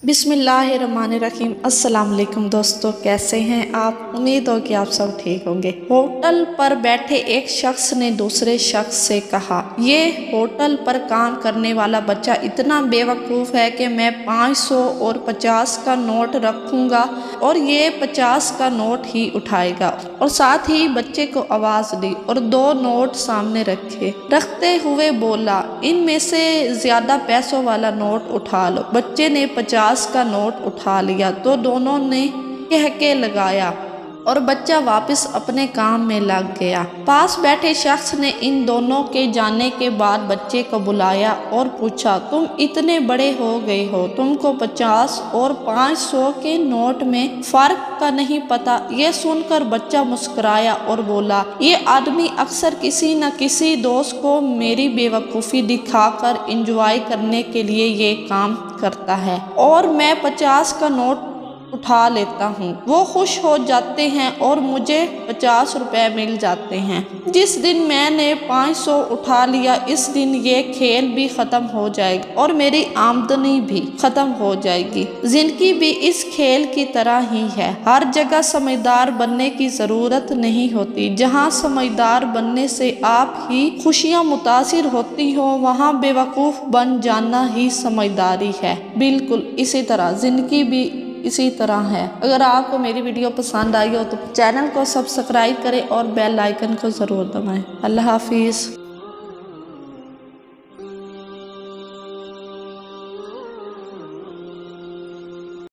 बिस्मिल्लाहिर्रहमानिर्रहीम। अस्सलाम वालेकुम दोस्तों, कैसे हैं आप? उम्मीद हो कि आप सब ठीक होंगे। होटल पर बैठे एक शख्स ने दूसरे शख्स से कहा, ये होटल पर काम करने वाला बच्चा इतना बेवकूफ़ है कि मैं 500 और 50 का नोट रखूंगा और ये 50 का नोट ही उठाएगा। और साथ ही बच्चे को आवाज़ दी और 2 नोट सामने रखते हुए बोला, इनमें से ज़्यादा पैसों वाला नोट उठा लो। बच्चे ने 50 का नोट उठा लिया तो दोनों ने कह के लगाया और बच्चा वापस अपने काम में लग गया। पास बैठे शख्स ने इन दोनों के जाने के बाद बच्चे को बुलाया और पूछा, तुम इतने बड़े हो गए हो, तुमको 50 और 500 के नोट में फर्क का नहीं पता? ये सुनकर बच्चा मुस्कुराया और बोला, ये आदमी अक्सर किसी न किसी दोस्त को मेरी बेवकूफ़ी दिखाकर एंजॉय करने के लिए ये काम करता है और मैं 50 का नोट उठा लेता हूँ। वो खुश हो जाते हैं और मुझे 50 रुपए मिल जाते हैं। जिस दिन मैंने 500 उठा लिया, इस दिन ये खेल भी ख़त्म हो जाएगा और मेरी आमदनी भी ख़त्म हो जाएगी। जिंदगी भी इस खेल की तरह ही है। हर जगह समझदार बनने की ज़रूरत नहीं होती। जहाँ समझदार बनने से आप ही खुशियाँ मुतासिर होती हो, वहाँ बेवकूफ़ बन जाना ही समझदारी है। बिल्कुल इसी तरह ज़िंदगी भी इसी तरह है। अगर आपको मेरी वीडियो पसंद आई हो तो चैनल को सब्सक्राइब करें और बेल आइकन को ज़रूर दबाएं। अल्लाह हाफिज़।